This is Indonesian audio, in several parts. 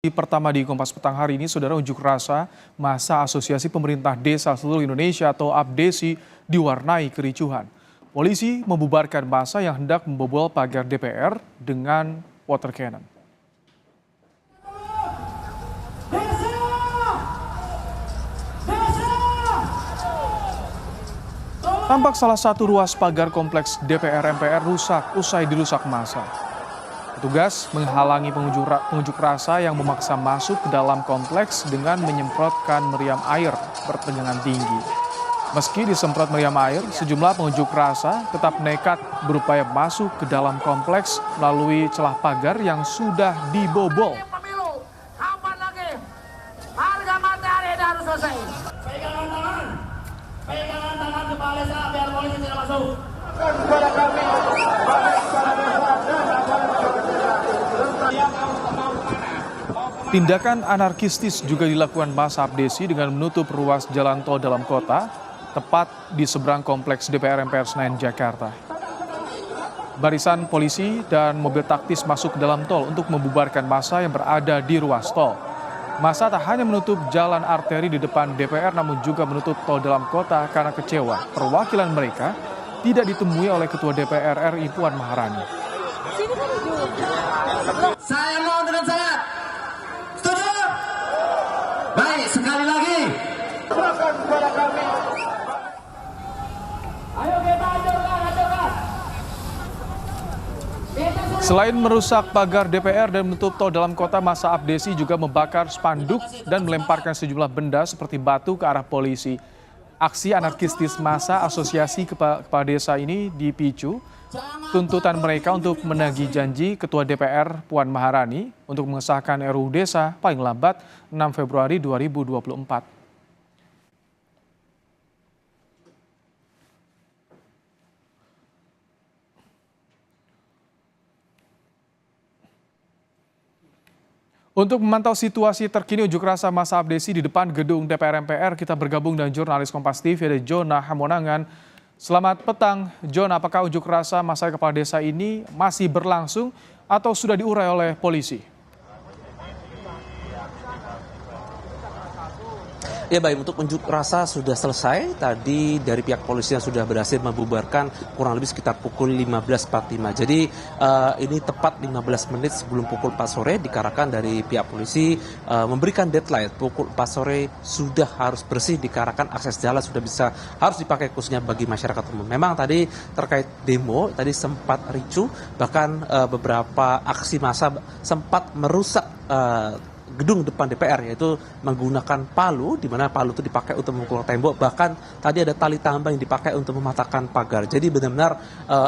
Pertama di Kompas Petang hari ini, saudara, unjuk rasa massa Asosiasi Pemerintah Desa Seluruh Indonesia atau APDESI diwarnai kericuhan. Polisi membubarkan massa yang hendak membobol pagar DPR dengan water cannon. Tampak salah satu ruas pagar kompleks DPR MPR rusak usai dirusak massa. Petugas menghalangi pengunjuk rasa yang memaksa masuk ke dalam kompleks dengan menyemprotkan meriam air bertegangan tinggi. Meski disemprot meriam air, sejumlah pengunjuk rasa tetap nekat berupaya masuk ke dalam kompleks melalui celah pagar yang sudah dibobol. Kapan lagi? Harga matahari harus selesai. Pegangan tangan kepala saya biar polisi tidak masuk. Kepada kami. Tindakan anarkistis juga dilakukan massa APDESI dengan menutup ruas jalan tol dalam kota, tepat di seberang kompleks DPR MPR Senayan, Jakarta. Barisan polisi dan mobil taktis masuk ke dalam tol untuk membubarkan massa yang berada di ruas tol. Massa tak hanya menutup jalan arteri di depan DPR, namun juga menutup tol dalam kota karena kecewa perwakilan mereka tidak ditemui oleh Ketua DPR RI Puan Maharani. Saya mau dengan sangat. Setuju? Baik, sekali lagi. Kepada kami. Ayo kita hancurkan. Selain merusak pagar DPR dan menutup tol dalam kota, massa APDESI juga membakar spanduk dan melemparkan sejumlah benda seperti batu ke arah polisi. Aksi anarkistis massa Asosiasi Kepala Desa ini dipicu tuntutan mereka untuk menagih janji Ketua DPR Puan Maharani untuk mengesahkan RUU Desa paling lambat 6 Februari 2024. Untuk memantau situasi terkini unjuk rasa massa APDESI di depan gedung DPR MPR, kita bergabung dengan jurnalis Kompas TV ada Jona Hamonangan. Selamat petang, Jon. Apakah unjuk rasa massa kepala desa ini masih berlangsung atau sudah diurai oleh polisi? Ya baik, untuk unjuk rasa sudah selesai. Tadi dari pihak polisi yang sudah berhasil membubarkan kurang lebih sekitar pukul 15.45. Jadi ini tepat 15 menit sebelum pukul 4 sore dikarenakan dari pihak polisi memberikan deadline pukul 4 sore sudah harus bersih dikarenakan akses jalan sudah harus dipakai khususnya bagi masyarakat umum. Memang tadi terkait demo tadi sempat ricuh, bahkan beberapa aksi massa sempat merusak gedung depan DPR, yaitu menggunakan palu, di mana palu itu dipakai untuk memukul tembok, bahkan tadi ada tali tambang yang dipakai untuk mematahkan pagar. Jadi benar-benar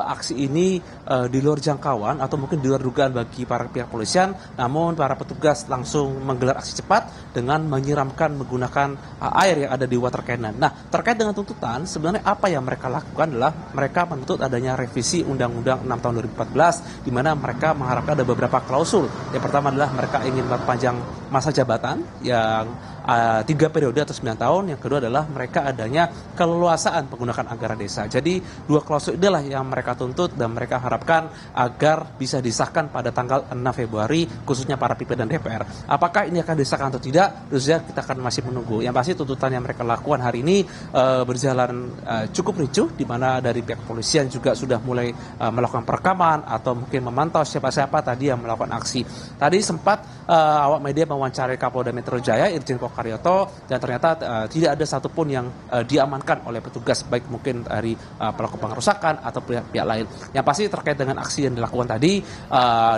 aksi ini di luar jangkauan atau mungkin di luar dugaan bagi para pihak polisian, namun para petugas langsung menggelar aksi cepat dengan menyiramkan menggunakan air yang ada di water cannon. Nah, terkait dengan tuntutan, sebenarnya apa yang mereka lakukan adalah mereka menuntut adanya revisi Undang-Undang 6 tahun 2014, di mana mereka mengharapkan ada beberapa klausul. Yang pertama adalah mereka ingin memperpanjang masa jabatan yang 3 periode atau 9 tahun. Yang kedua adalah mereka adanya keleluasaan penggunaan anggaran desa. Jadi 2 klausul inilah yang mereka tuntut dan mereka harapkan agar bisa disahkan pada tanggal 6 Februari khususnya para pimpinan DPR. Apakah ini akan disahkan atau tidak? Tentunya kita akan masih menunggu. Yang pasti tuntutan yang mereka lakukan hari ini berjalan cukup ricuh, di mana dari pihak kepolisian juga sudah mulai melakukan perekaman atau mungkin memantau siapa-siapa tadi yang melakukan aksi. Tadi sempat awak media mewawancarai Kapolda Metro Jaya Irjen Karyoto, dan ternyata tidak ada satupun yang diamankan oleh petugas, baik mungkin dari pelaku pengerusakan atau pihak lain. Yang pasti terkait dengan aksi yang dilakukan tadi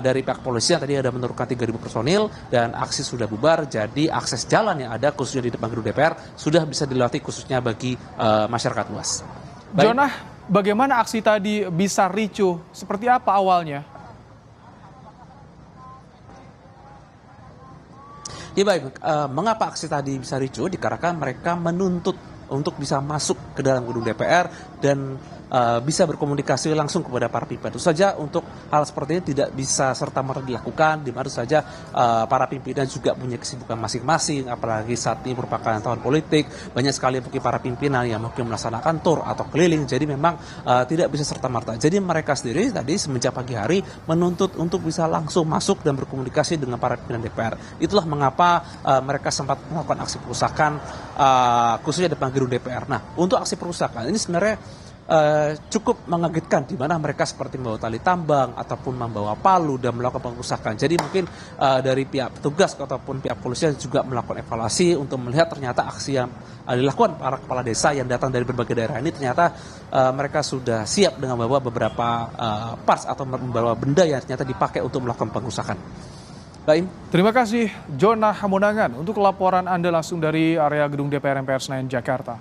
dari pihak polisi tadi ada menurunkan 3.000 personil dan aksi sudah bubar. Jadi akses jalan yang ada khususnya di depan gedung DPR sudah bisa dilewati khususnya bagi masyarakat luas. Jonah, bagaimana aksi tadi bisa ricuh? Seperti apa awalnya? Ya baik, mengapa aksi tadi bisa ricuh? Dikarenakan mereka menuntut untuk bisa masuk ke dalam gedung DPR dan bisa berkomunikasi langsung kepada para pimpinan. Tentu saja untuk hal seperti ini tidak bisa serta-merta dilakukan, di mana saja para pimpinan juga punya kesibukan masing-masing, apalagi saat ini merupakan tahun politik, banyak sekali mungkin para pimpinan yang mungkin melaksanakan tur atau keliling, jadi memang tidak bisa serta-merta. Jadi mereka sendiri tadi semenjak pagi hari menuntut untuk bisa langsung masuk dan berkomunikasi dengan para pimpinan DPR. Itulah mengapa mereka sempat melakukan aksi perusakan khususnya depan gedung DPR. Nah, untuk aksi perusakan ini sebenarnya cukup mengagetkan, di mana mereka seperti membawa tali tambang ataupun membawa palu dan melakukan pengerusakan. Jadi mungkin dari pihak petugas ataupun pihak polisian juga melakukan evaluasi untuk melihat ternyata aksi yang dilakukan para kepala desa yang datang dari berbagai daerah ini ternyata mereka sudah siap dengan membawa beberapa parts atau membawa benda yang ternyata dipakai untuk melakukan pengerusakan. Baim. Terima kasih Jonah Hamonangan untuk laporan Anda langsung dari area gedung DPR MPR Senayan, Jakarta.